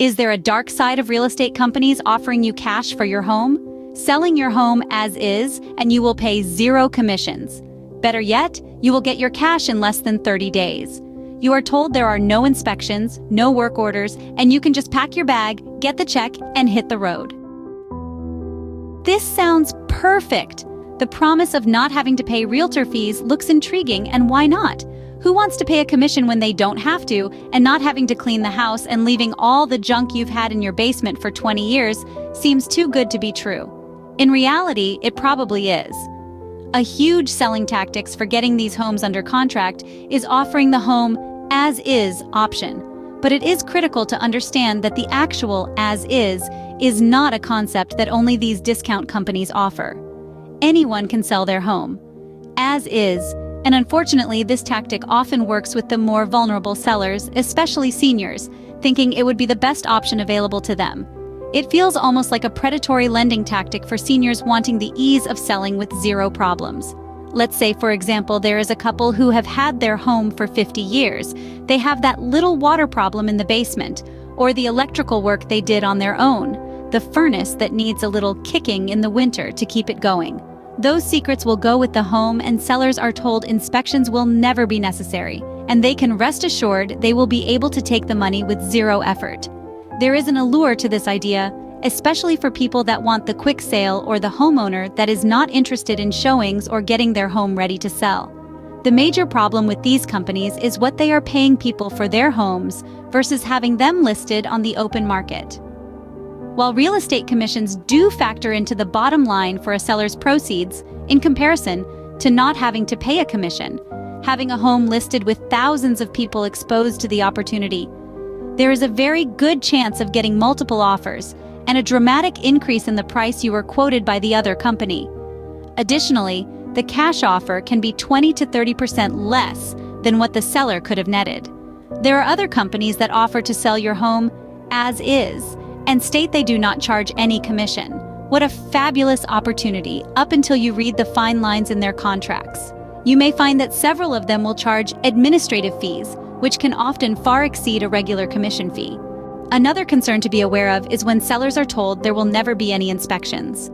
Is there a dark side of real estate companies offering you cash for your home? Selling your home as is, and you will pay zero commissions. Better yet, you will get your cash in less than 30 days. You are told there are no inspections, no work orders, and you can just pack your bag, get the check, and hit the road. This sounds perfect. The promise of not having to pay realtor fees looks intriguing, and why not? Who wants to pay a commission when they don't have to, and not having to clean the house and leaving all the junk you've had in your basement for 20 years seems too good to be true. In reality, it probably is. A huge selling tactics for getting these homes under contract is offering the home as-is option. But it is critical to understand that the actual as-is not a concept that only these discount companies offer. Anyone can sell their home as-is, and unfortunately this tactic often works with the more vulnerable sellers, especially seniors, thinking it would be the best option available to them. It feels almost like a predatory lending tactic for seniors wanting the ease of selling with zero problems. Let's say, for example, there is a couple who have had their home for 50 years. They have that little water problem in the basement, or the electrical work they did on their own, the furnace that needs a little kicking in the winter to keep it going. Those secrets will go with the home, and sellers are told inspections will never be necessary, and they can rest assured they will be able to take the money with zero effort. There is an allure to this idea, especially for people that want the quick sale or the homeowner that is not interested in showings or getting their home ready to sell. The major problem with these companies is what they are paying people for their homes versus having them listed on the open market. While real estate commissions do factor into the bottom line for a seller's proceeds, in comparison to not having to pay a commission, having a home listed with thousands of people exposed to the opportunity, there is a very good chance of getting multiple offers and a dramatic increase in the price you were quoted by the other company. Additionally, the cash offer can be 20 to 30% less than what the seller could have netted. There are other companies that offer to sell your home as is and state they do not charge any commission. What a fabulous opportunity, up until you read the fine lines in their contracts. You may find that several of them will charge administrative fees, which can often far exceed a regular commission fee. Another concern to be aware of is when sellers are told there will never be any inspections.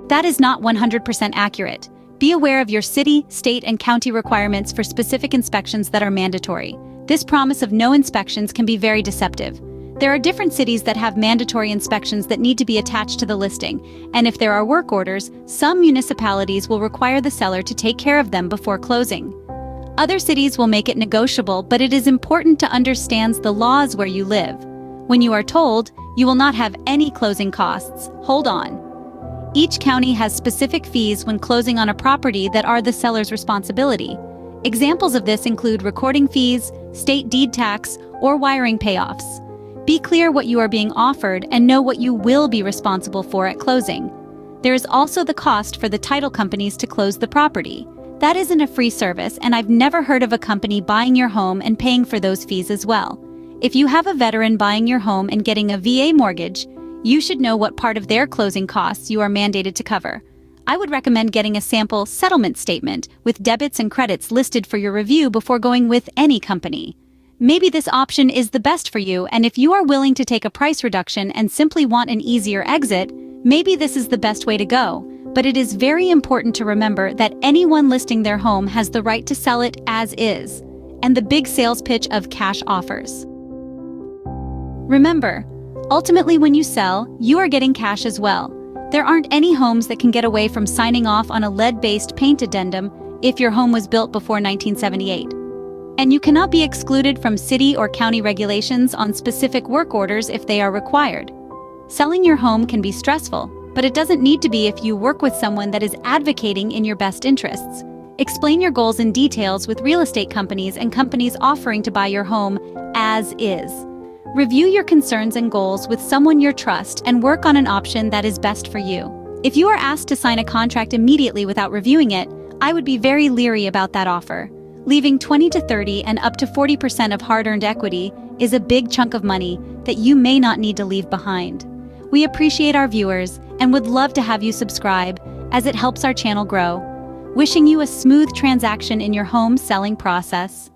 That is not 100% accurate. Be aware of your city, state, and county requirements for specific inspections that are mandatory. This promise of no inspections can be very deceptive. There are different cities that have mandatory inspections that need to be attached to the listing, and if there are work orders, some municipalities will require the seller to take care of them before closing. Other cities will make it negotiable, but it is important to understand the laws where you live. When you are told, you will not have any closing costs, hold on. Each county has specific fees when closing on a property that are the seller's responsibility. Examples of this include recording fees, state deed tax, or wiring payoffs. Be clear what you are being offered and know what you will be responsible for at closing. There is also the cost for the title companies to close the property. That isn't a free service, and I've never heard of a company buying your home and paying for those fees as well. If you have a veteran buying your home and getting a VA mortgage, you should know what part of their closing costs you are mandated to cover. I would recommend getting a sample settlement statement with debits and credits listed for your review before going with any company. Maybe this option is the best for you, and if you are willing to take a price reduction and simply want an easier exit, maybe this is the best way to go. But it is very important to remember that anyone listing their home has the right to sell it as is, and the big sales pitch of cash offers. Remember, ultimately when you sell, you are getting cash as well. There aren't any homes that can get away from signing off on a lead-based paint addendum if your home was built before 1978. And you cannot be excluded from city or county regulations on specific work orders if they are required. Selling your home can be stressful, but it doesn't need to be if you work with someone that is advocating in your best interests. Explain your goals in details with real estate companies and companies offering to buy your home as is. Review your concerns and goals with someone you trust and work on an option that is best for you. If you are asked to sign a contract immediately without reviewing it, I would be very leery about that offer. Leaving 20 to 30 and up to 40% of hard-earned equity is a big chunk of money that you may not need to leave behind. We appreciate our viewers and would love to have you subscribe, as it helps our channel grow. Wishing you a smooth transaction in your home selling process.